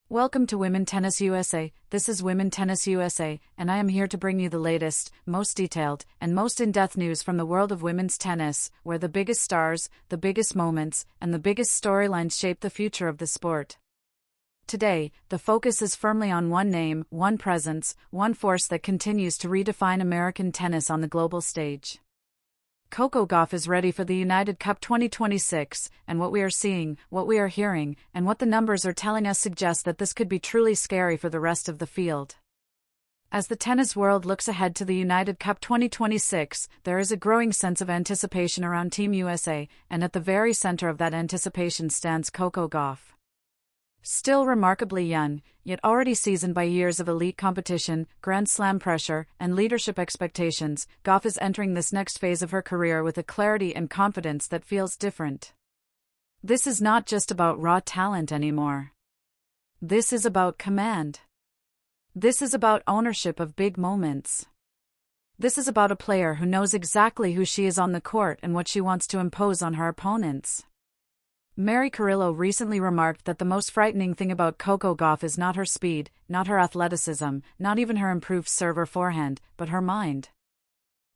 Welcome to Women Tennis USA. This is Women Tennis USA, and I am here to bring you the latest, most detailed, and most in-depth news from the world of women's tennis, where the biggest stars, the biggest moments, and the biggest storylines shape the future of the sport. Today, the focus is firmly on one name, one presence, one force that continues to redefine American tennis on the global stage. Coco Gauff is ready for the United Cup 2026, and what we are seeing, what we are hearing, and what the numbers are telling us suggests that this could be truly scary for the rest of the field. As the tennis world looks ahead to the United Cup 2026, there is a growing sense of anticipation around Team USA, and at the very center of that anticipation stands Coco Gauff. Still remarkably young, yet already seasoned by years of elite competition, Grand Slam pressure, and leadership expectations, Gauff is entering this next phase of her career with a clarity and confidence that feels different. This is not just about raw talent anymore. This is about command. This is about ownership of big moments. This is about a player who knows exactly who she is on the court and what she wants to impose on her opponents. Mary Carillo recently remarked that the most frightening thing about Coco Gauff is not her speed, not her athleticism, not even her improved serve or forehand, but her mind.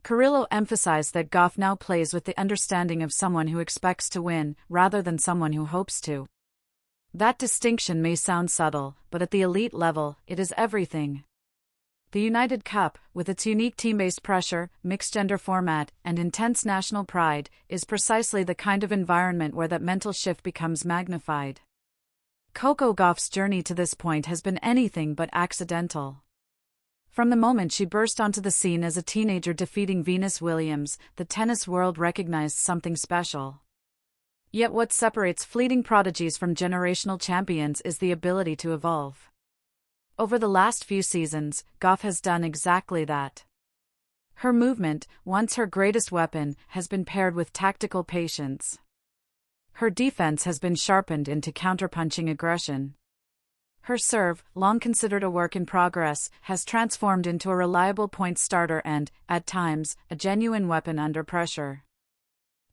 Carillo emphasized that Gauff now plays with the understanding of someone who expects to win, rather than someone who hopes to. That distinction may sound subtle, but at the elite level, it is everything. The United Cup, with its unique team-based pressure, mixed-gender format, and intense national pride, is precisely the kind of environment where that mental shift becomes magnified. Coco Gauff's journey to this point has been anything but accidental. From the moment she burst onto the scene as a teenager defeating Venus Williams, the tennis world recognized something special. Yet what separates fleeting prodigies from generational champions is the ability to evolve. Over the last few seasons, Gauff has done exactly that. Her movement, once her greatest weapon, has been paired with tactical patience. Her defense has been sharpened into counterpunching aggression. Her serve, long considered a work in progress, has transformed into a reliable point starter and, at times, a genuine weapon under pressure.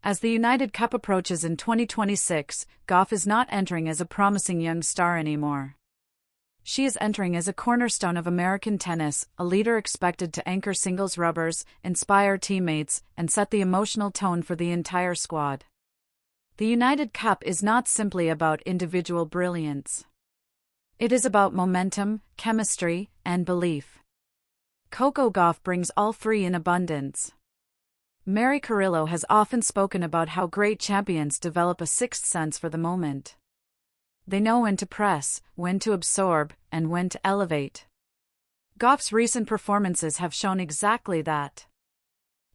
As the United Cup approaches in 2026, Gauff is not entering as a promising young star anymore. She is entering as a cornerstone of American tennis, a leader expected to anchor singles rubbers, inspire teammates, and set the emotional tone for the entire squad. The United Cup is not simply about individual brilliance. It is about momentum, chemistry, and belief. Coco Gauff brings all three in abundance. Mary Carillo has often spoken about how great champions develop a sixth sense for the moment. They know when to press, when to absorb, and when to elevate. Gauff's recent performances have shown exactly that.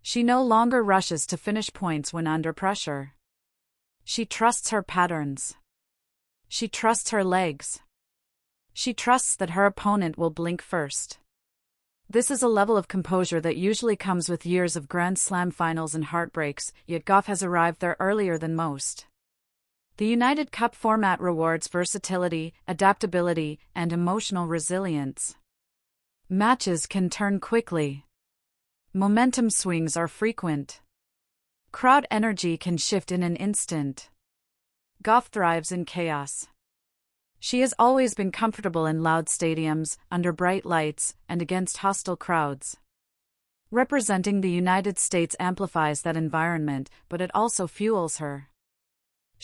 She no longer rushes to finish points when under pressure. She trusts her patterns. She trusts her legs. She trusts that her opponent will blink first. This is a level of composure that usually comes with years of Grand Slam finals and heartbreaks, yet Gauff has arrived there earlier than most. The United Cup format rewards versatility, adaptability, and emotional resilience. Matches can turn quickly. Momentum swings are frequent. Crowd energy can shift in an instant. Gauff thrives in chaos. She has always been comfortable in loud stadiums, under bright lights, and against hostile crowds. Representing the United States amplifies that environment, but it also fuels her.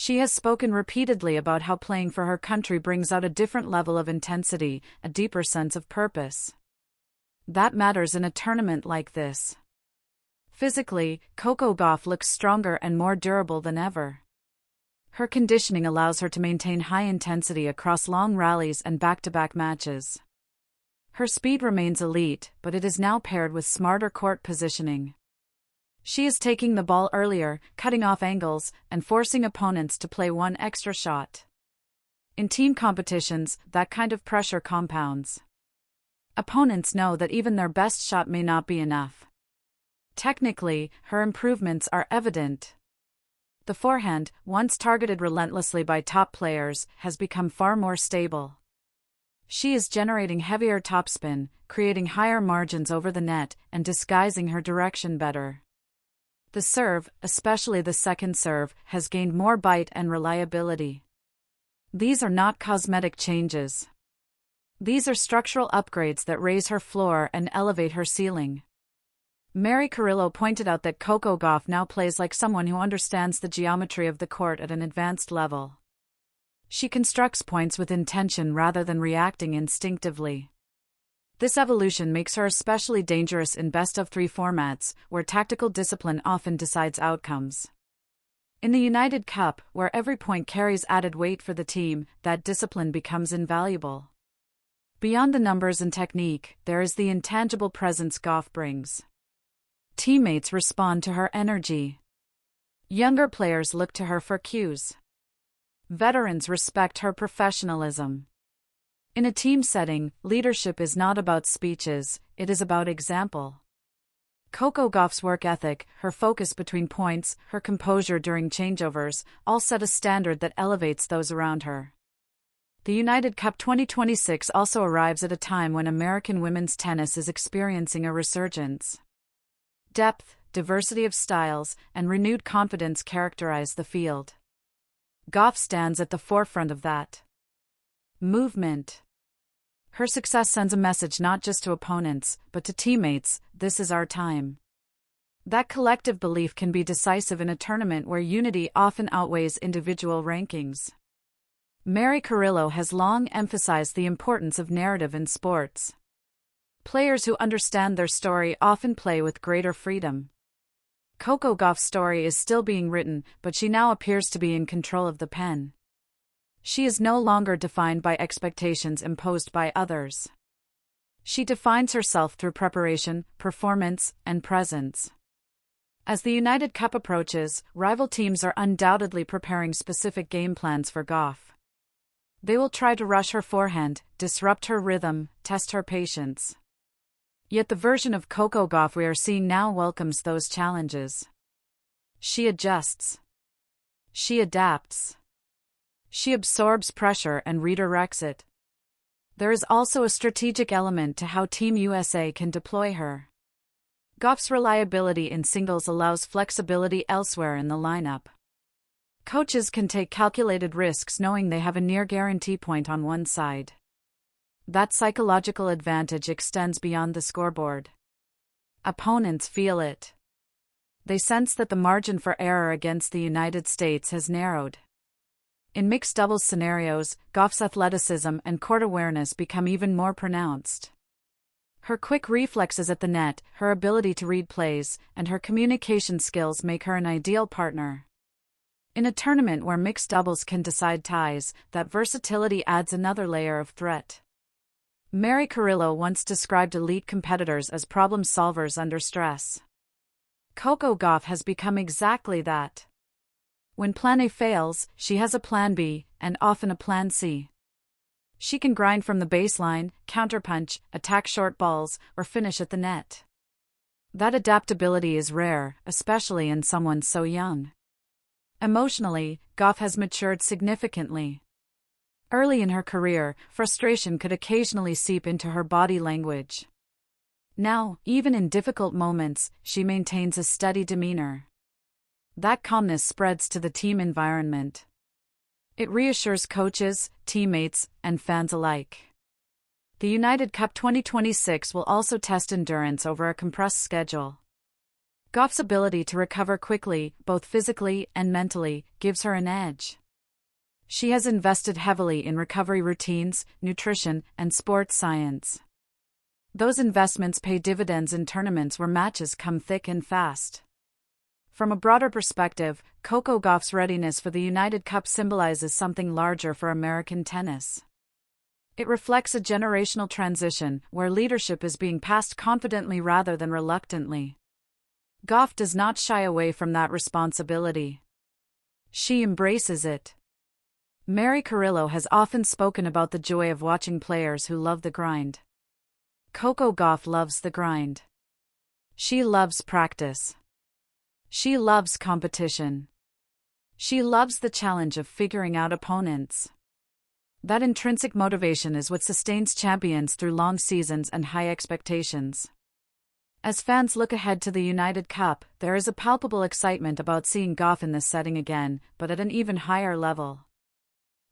She has spoken repeatedly about how playing for her country brings out a different level of intensity, a deeper sense of purpose. That matters in a tournament like this. Physically, Coco Gauff looks stronger and more durable than ever. Her conditioning allows her to maintain high intensity across long rallies and back-to-back matches. Her speed remains elite, but it is now paired with smarter court positioning. She is taking the ball earlier, cutting off angles, and forcing opponents to play one extra shot. In team competitions, that kind of pressure compounds. Opponents know that even their best shot may not be enough. Technically, her improvements are evident. The forehand, once targeted relentlessly by top players, has become far more stable. She is generating heavier topspin, creating higher margins over the net, and disguising her direction better. The serve, especially the second serve, has gained more bite and reliability. These are not cosmetic changes. These are structural upgrades that raise her floor and elevate her ceiling. Mary Carillo pointed out that Coco Gauff now plays like someone who understands the geometry of the court at an advanced level. She constructs points with intention rather than reacting instinctively. This evolution makes her especially dangerous in best-of-3 formats, where tactical discipline often decides outcomes. In the United Cup, where every point carries added weight for the team, that discipline becomes invaluable. Beyond the numbers and technique, there is the intangible presence Gauff brings. Teammates respond to her energy. Younger players look to her for cues. Veterans respect her professionalism. In a team setting, leadership is not about speeches, it is about example. Coco Gauff's work ethic, her focus between points, her composure during changeovers, all set a standard that elevates those around her. The United Cup 2026 also arrives at a time when American women's tennis is experiencing a resurgence. Depth, diversity of styles, and renewed confidence characterize the field. Gauff stands at the forefront of that movement. Her success sends a message not just to opponents, but to teammates: this is our time. That collective belief can be decisive in a tournament where unity often outweighs individual rankings. Mary Carillo has long emphasized the importance of narrative in sports. Players who understand their story often play with greater freedom. Coco Gauff's story is still being written, but she now appears to be in control of the pen. She is no longer defined by expectations imposed by others. She defines herself through preparation, performance, and presence. As the United Cup approaches, rival teams are undoubtedly preparing specific game plans for Gauff. They will try to rush her forehand, disrupt her rhythm, test her patience. Yet the version of Coco Gauff we are seeing now welcomes those challenges. She adjusts. She adapts. She absorbs pressure and redirects it. There is also a strategic element to how Team USA can deploy her. Gauff's reliability in singles allows flexibility elsewhere in the lineup. Coaches can take calculated risks knowing they have a near guarantee point on one side. That psychological advantage extends beyond the scoreboard. Opponents feel it. They sense that the margin for error against the United States has narrowed. In mixed doubles scenarios, Gauff's athleticism and court awareness become even more pronounced. Her quick reflexes at the net, her ability to read plays, and her communication skills make her an ideal partner. In a tournament where mixed doubles can decide ties, that versatility adds another layer of threat. Mary Carillo once described elite competitors as problem solvers under stress. Coco Gauff has become exactly that. When plan A fails, she has a plan B, and often a plan C. She can grind from the baseline, counterpunch, attack short balls, or finish at the net. That adaptability is rare, especially in someone so young. Emotionally, Gauff has matured significantly. Early in her career, frustration could occasionally seep into her body language. Now, even in difficult moments, she maintains a steady demeanor. That calmness spreads to the team environment. It reassures coaches, teammates, and fans alike. The United Cup 2026 will also test endurance over a compressed schedule. Gauff's ability to recover quickly, both physically and mentally, gives her an edge. She has invested heavily in recovery routines, nutrition, and sports science. Those investments pay dividends in tournaments where matches come thick and fast. From a broader perspective, Coco Gauff's readiness for the United Cup symbolizes something larger for American tennis. It reflects a generational transition where leadership is being passed confidently rather than reluctantly. Gauff does not shy away from that responsibility. She embraces it. Mary Carillo has often spoken about the joy of watching players who love the grind. Coco Gauff loves the grind. She loves practice. She loves competition. She loves the challenge of figuring out opponents. That intrinsic motivation is what sustains champions through long seasons and high expectations. As fans look ahead to the United Cup, there is a palpable excitement about seeing Gauff in this setting again, but at an even higher level.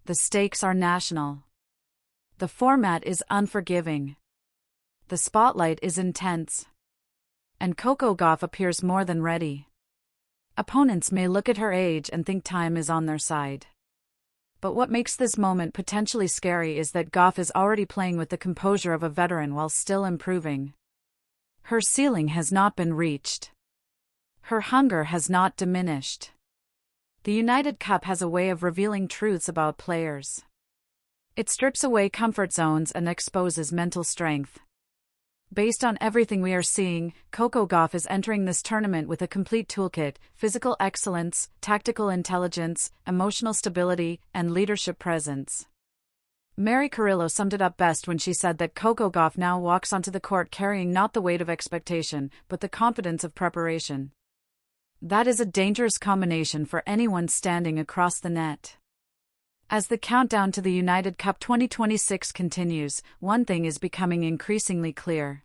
The stakes are national. The format is unforgiving. The spotlight is intense. And Coco Gauff appears more than ready. Opponents may look at her age and think time is on their side. But what makes this moment potentially scary is that Gauff is already playing with the composure of a veteran while still improving. Her ceiling has not been reached. Her hunger has not diminished. The United Cup has a way of revealing truths about players. It strips away comfort zones and exposes mental strength. Based on everything we are seeing, Coco Gauff is entering this tournament with a complete toolkit: physical excellence, tactical intelligence, emotional stability, and leadership presence. Mary Carillo summed it up best when she said that Coco Gauff now walks onto the court carrying not the weight of expectation, but the confidence of preparation. That is a dangerous combination for anyone standing across the net. As the countdown to the United Cup 2026 continues, one thing is becoming increasingly clear.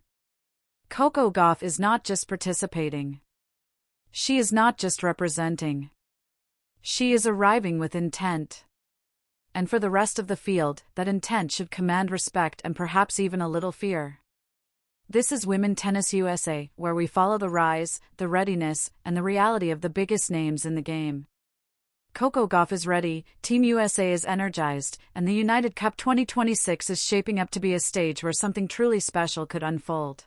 Coco Gauff is not just participating. She is not just representing. She is arriving with intent. And for the rest of the field, that intent should command respect and perhaps even a little fear. This is Women Tennis USA, where we follow the rise, the readiness, and the reality of the biggest names in the game. Coco Gauff is ready, Team USA is energized, and the United Cup 2026 is shaping up to be a stage where something truly special could unfold.